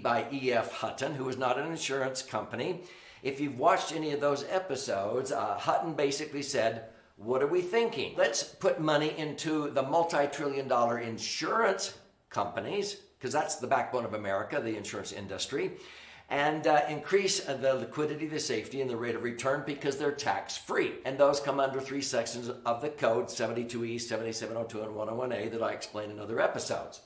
by E.F. Hutton, who is not an insurance company. If you've watched any of those episodes, Hutton basically said, what are we thinking? Let's put money into the multi-trillion-dollar insurance companies, because that's the backbone of America, the insurance industry, and increase the liquidity, the safety, and the rate of return because they're tax-free. And those come under 3 sections of the code, 72E, 7702, and 101A that I explain in other episodes.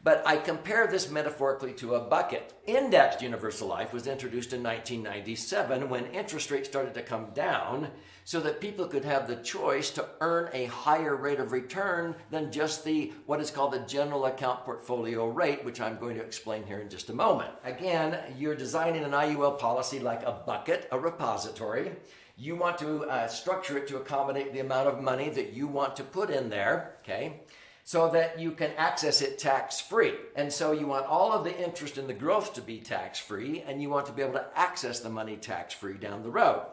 But I compare this metaphorically to a bucket. Indexed universal life was introduced in 1997 when interest rates started to come down so that people could have the choice to earn a higher rate of return than just what is called the general account portfolio rate, which I'm going to explain here in just a moment. Again, you're designing an IUL policy like a bucket, a repository. You want to structure it to accommodate the amount of money that you want to put in there, okay? So that you can access it tax-free. And so you want all of the interest and the growth to be tax-free, and you want to be able to access the money tax-free down the road.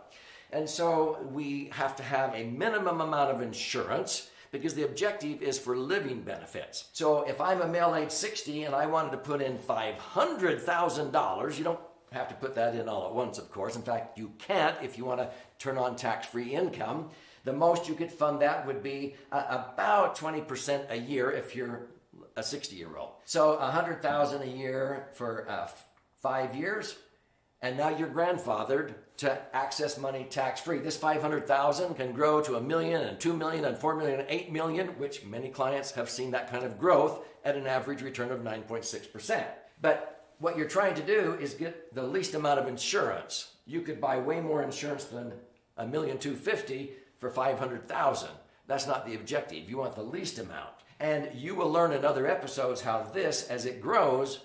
And so we have to have a minimum amount of insurance because the objective is for living benefits. So if I'm a male age 60 and I wanted to put in $500,000, you don't have to put that in all at once, of course. In fact, you can't if you want to turn on tax-free income. The most you could fund that would be about 20% a year if you're a 60-year-old. So $100,000 a year for 5 years, and now you're grandfathered to access money tax-free. This $500,000 can grow to $1 million and $2 million and $4 million and $8 million, which many clients have seen that kind of growth at an average return of 9.6%. But what you're trying to do is get the least amount of insurance. You could buy way more insurance than $1,250,000 for $500,000. That's not the objective. You want the least amount. And you will learn in other episodes how this, as it grows,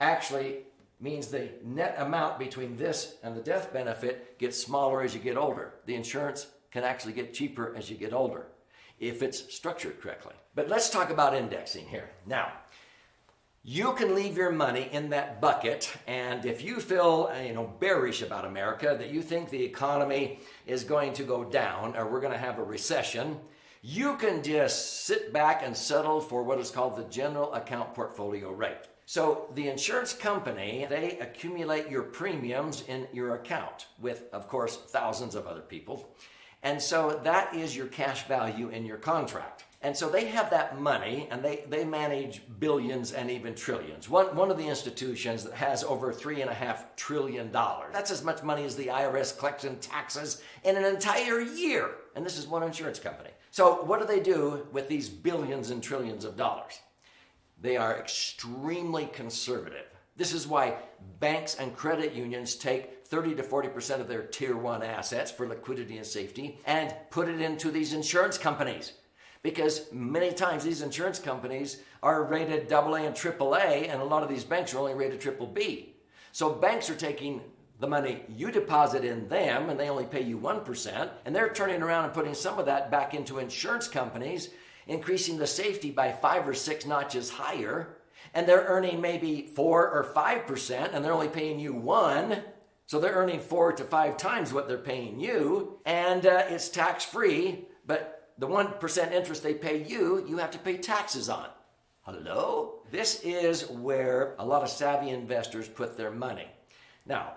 actually means the net amount between this and the death benefit gets smaller as you get older. The insurance can actually get cheaper as you get older if it's structured correctly. But let's talk about indexing here. Now, you can leave your money in that bucket, and if you feel bearish about America, that you think the economy is going to go down or we're going to have a recession, you can just sit back and settle for what is called the general account portfolio rate. So the insurance company, they accumulate your premiums in your account with, of course, thousands of other people. And so that is your cash value in your contract. And so they have that money, and they manage billions and even trillions. One of the institutions that has over $3.5 trillion. That's as much money as the IRS collects in taxes in an entire year. And this is one insurance company. So what do they do with these billions and trillions of dollars? They are extremely conservative. This is why banks and credit unions take 30 to 40% of their tier 1 assets for liquidity and safety and put it into these insurance companies. Because many times these insurance companies are rated AA and AAA, and a lot of these banks are only rated BBB. So banks are taking the money you deposit in them, and they only pay you 1%, and they're turning around and putting some of that back into insurance companies, increasing the safety by 5 or 6 notches higher, and they're earning maybe 4 or 5%, and they're only paying you 1%. So they're earning 4 to 5 times what they're paying you, and it's tax-free, but the 1% interest they pay you, you have to pay taxes on. Hello? This is where a lot of savvy investors put their money. Now,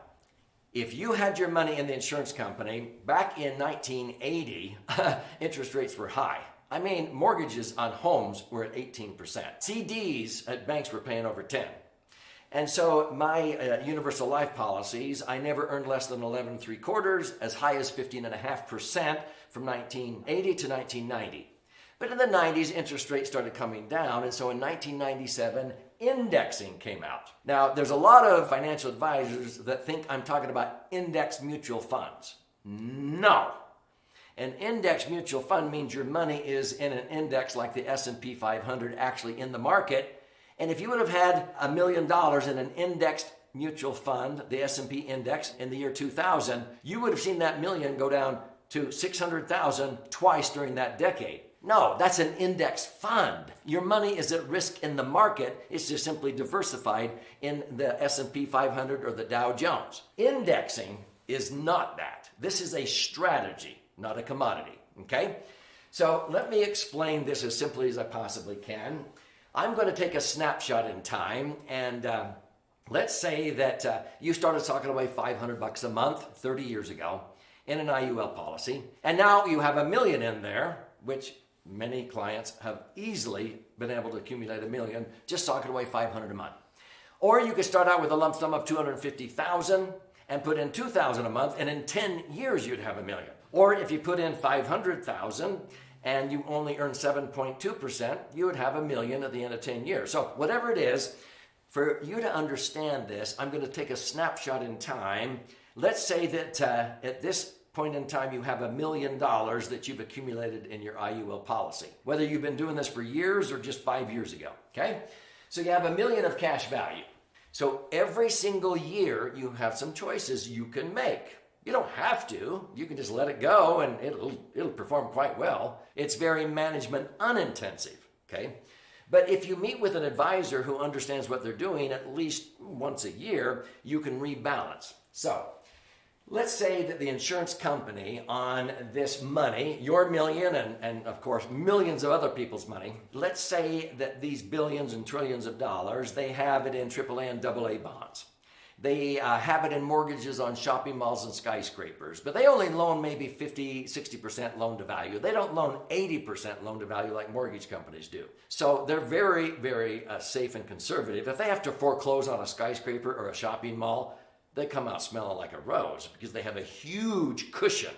if you had your money in the insurance company, back in 1980, interest rates were high. I mean, mortgages on homes were at 18%. CDs at banks were paying over 10%. And so my universal life policies, I never earned less than 11 3/4, as high as 15.5% from 1980 to 1990. But in the 90s, interest rates started coming down, and so in 1997, indexing came out. Now, there's a lot of financial advisors that think I'm talking about index mutual funds. No. An index mutual fund means your money is in an index like the S&P 500 actually in the market. And if you would have had $1 million in an indexed mutual fund, the S&P index, in the year 2000, you would have seen that million go down to 600,000 twice during that decade. No, that's an index fund. Your money is at risk in the market. It's just simply diversified in the S&P 500 or the Dow Jones. Indexing is not that. This is a strategy, not a commodity, okay? So let me explain this as simply as I possibly can. I'm going to take a snapshot in time, and Let's say that you started socking away $500 a month 30 years ago in an IUL policy, and now you have $1 million in there, which many clients have easily been able to accumulate $1 million just socking away $500 a month. Or you could start out with a lump sum of $250,000 and put in $2,000 a month, and in 10 years you'd have $1 million. Or if you put in $500,000 and you only earn 7.2%, you would have $1 million at the end of 10 years. So whatever it is, for you to understand this, I'm going to take a snapshot in time. Let's say that at this point in time, you have $1 million that you've accumulated in your IUL policy, whether you've been doing this for years or just 5 years ago, okay? So you have $1 million of cash value. So every single year, you have some choices you can make. You don't have to. You can just let it go and it'll perform quite well. It's very management unintensive, okay? But if you meet with an advisor who understands what they're doing at least once a year, you can rebalance. So let's say that the insurance company on this money, your million and of course millions of other people's money, let's say that these billions and trillions of dollars, they have it in AAA and AA bonds. They have it in mortgages on shopping malls and skyscrapers, but they only loan maybe 50, 60% loan to value. They don't loan 80% loan to value like mortgage companies do. So they're very, very safe and conservative. If they have to foreclose on a skyscraper or a shopping mall, they come out smelling like a rose because they have a huge cushion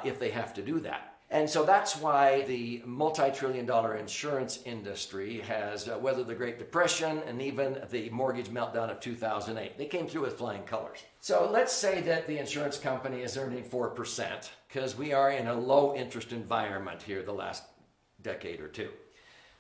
if they have to do that. And so that's why the multi-trillion-dollar insurance industry has weathered the Great Depression and even the mortgage meltdown of 2008. They came through with flying colors. So let's say that the insurance company is earning 4% because we are in a low interest environment here the last decade or two.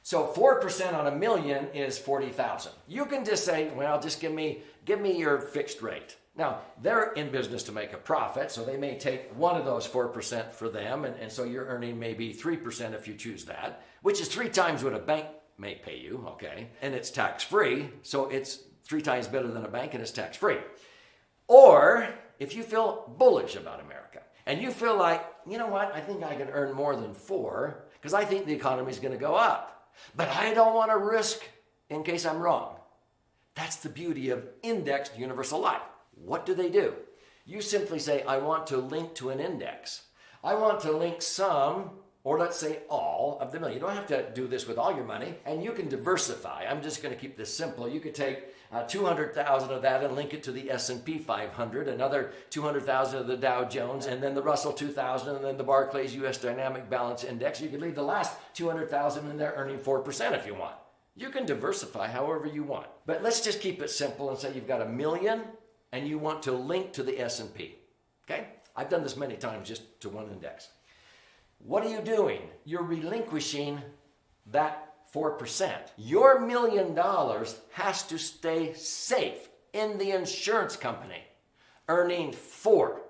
So 4% on $1 million is $40,000. You can just say, well, just give me your fixed rate. Now, they're in business to make a profit, so they may take one of those 4% for them, and so you're earning maybe 3% if you choose that, which is 3 times what a bank may pay you, okay? And it's tax-free, so it's 3 times better than a bank and it's tax-free. Or, if you feel bullish about America, and you feel like, you know what, I think I can earn more than 4, because I think the economy is going to go up, but I don't want to risk in case I'm wrong. That's the beauty of indexed universal life. What do? You simply say, I want to link to an index. I want to link some, or let's say all, of the million. You don't have to do this with all your money, and you can diversify. I'm just going to keep this simple. You could take 200,000 of that and link it to the S&P 500, another 200,000 of the Dow Jones, and then the Russell 2000, and then the Barclays U.S. Dynamic Balance Index. You could leave the last 200,000 in there earning 4% if you want. You can diversify however you want. But let's just keep it simple and say you've got $1 million, and you want to link to the S&P, okay? I've done this many times just to one index. What are you doing? You're relinquishing that 4%. Your $1 million has to stay safe in the insurance company, earning 4.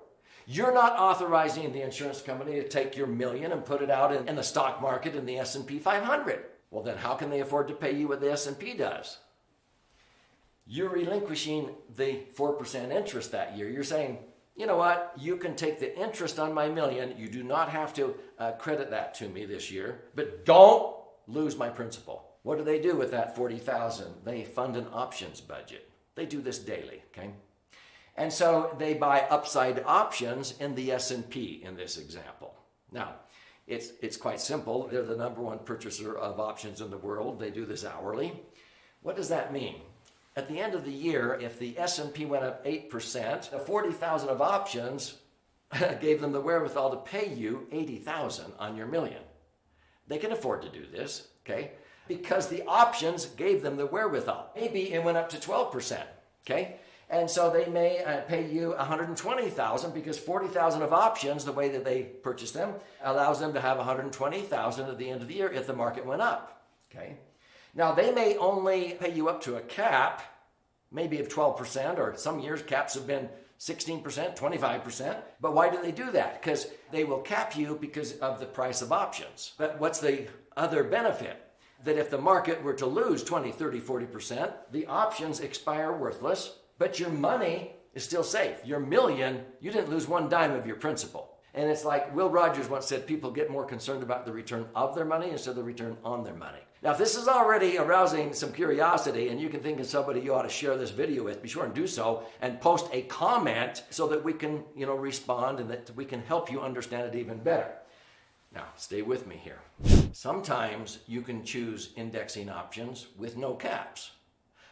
You're not authorizing the insurance company to take your $1 million and put it out in the stock market in the S&P 500. Well, then how can they afford to pay you what the S&P does? You're relinquishing the 4% interest that year. You're saying, you know what, you can take the interest on my $1 million. You do not have to credit that to me this year, but don't lose my principal. What do they do with that $40,000? They fund an options budget. They do this daily, okay? And so they buy upside options in the S&P in this example. Now, it's quite simple. They're the #1 purchaser of options in the world. They do this hourly. What does that mean? At the end of the year, if the S&P went up 8%, the 40,000 of options gave them the wherewithal to pay you 80,000 on your $1 million. They can afford to do this, okay? Because the options gave them the wherewithal. Maybe it went up to 12%, okay? And so they may pay you 120,000 because 40,000 of options, the way that they purchase them, allows them to have 120,000 at the end of the year if the market went up, okay? Now, they may only pay you up to a cap, maybe of 12%, or some years caps have been 16%, 25%. But why do they do that? Because they will cap you because of the price of options. But what's the other benefit? That if the market were to lose 20, 30, 40%, the options expire worthless, but your money is still safe. Your $1 million, you didn't lose 1 dime of your principal. And it's like Will Rogers once said, people get more concerned about the return of their money instead of the return on their money. Now, if this is already arousing some curiosity and you can think of somebody you ought to share this video with, be sure and do so and post a comment so that we can, respond and that we can help you understand it even better. Now, stay with me here. Sometimes you can choose indexing options with no caps,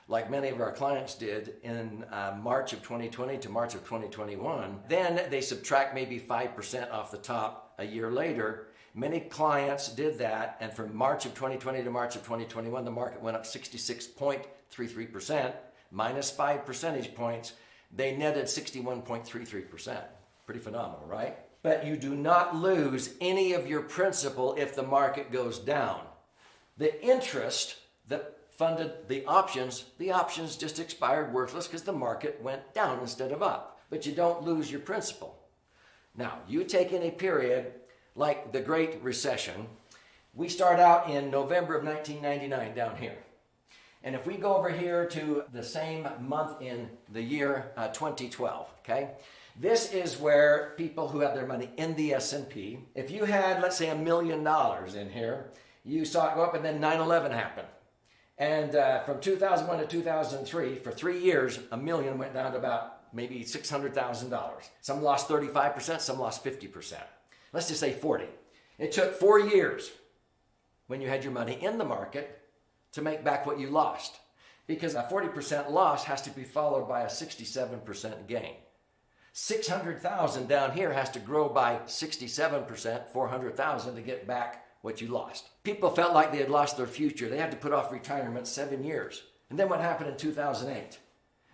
like many of our clients did in March of 2020 to March of 2021. Then they subtract maybe 5% off the top a year later. Many clients did that, and from March of 2020 to March of 2021, the market went up 66.33%, minus 5 percentage points. They netted 61.33%. Pretty phenomenal, right? But you do not lose any of your principal if the market goes down. The interest that funded the options just expired worthless because the market went down instead of up. But you don't lose your principal. Now, you take any period like the Great Recession. We start out in November of 1999 down here. And if we go over here to the same month in the year 2012, okay? This is where people who have their money in the S&P, if you had, let's say, $1 million in here, you saw it go up and then 9/11 happened. And from 2001 to 2003, for 3 years, $1 million went down to about maybe $600,000. Some lost 35%, some lost 50%. Let's just say 40. It took 4 years when you had your money in the market to make back what you lost, because a 40% loss has to be followed by a 67% gain. 600,000 down here has to grow by 67%, 400,000 to get back what you lost. People felt like they had lost their future. They had to put off retirement 7 years. And then what happened in 2008?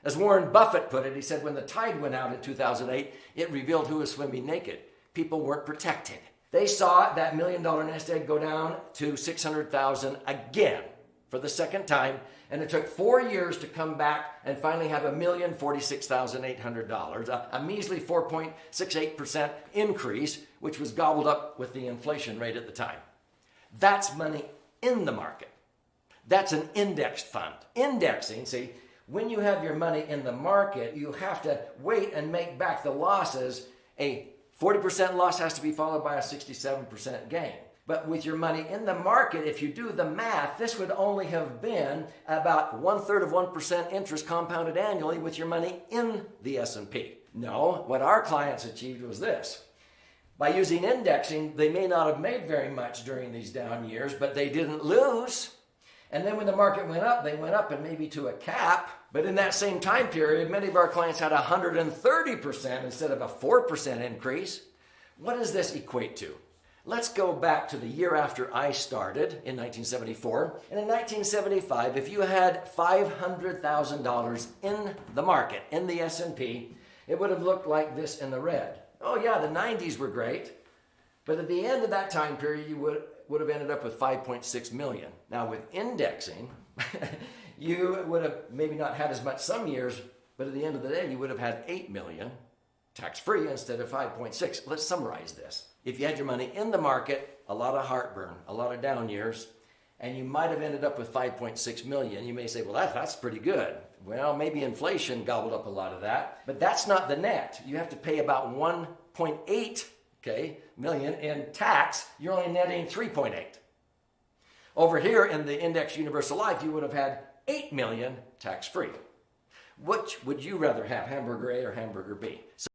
As Warren Buffett put it, he said when the tide went out in 2008, it revealed who was swimming naked. People weren't protected. They saw that $1 million nest egg go down to 600,000 again for the second time, and it took 4 years to come back and finally have $1,046,800, a measly 4.68% increase, which was gobbled up with the inflation rate at the time. That's money in the market. That's an indexed fund. Indexing, see, when you have your money in the market, you have to wait and make back the losses. A 40% loss has to be followed by a 67% gain. But with your money in the market, if you do the math, this would only have been about 1/3 of 1% interest compounded annually with your money in the S&P. No, what our clients achieved was this. By using indexing, they may not have made very much during these down years, but they didn't lose. And then when the market went up, they went up and maybe to a cap. But in that same time period, many of our clients had 130% instead of a 4% increase. What does this equate to? Let's go back to the year after I started in 1974. And in 1975, if you had $500,000 in the market, in the S&P, it would have looked like this in the red. Oh yeah, the 90s were great. But at the end of that time period, you would have ended up with 5.6 million. Now with indexing, you would have maybe not had as much some years, but at the end of the day, you would have had 8 million tax-free instead of 5.6. Let's summarize this. If you had your money in the market, a lot of heartburn, a lot of down years, and you might have ended up with 5.6 million, you may say, well, that's pretty good. Well, maybe inflation gobbled up a lot of that, but that's not the net. You have to pay about 1.8 million in tax. You're only netting 3.8. Over here in the Index Universal Life, you would have had 8 million tax-free. Which would you rather have, hamburger A or hamburger B?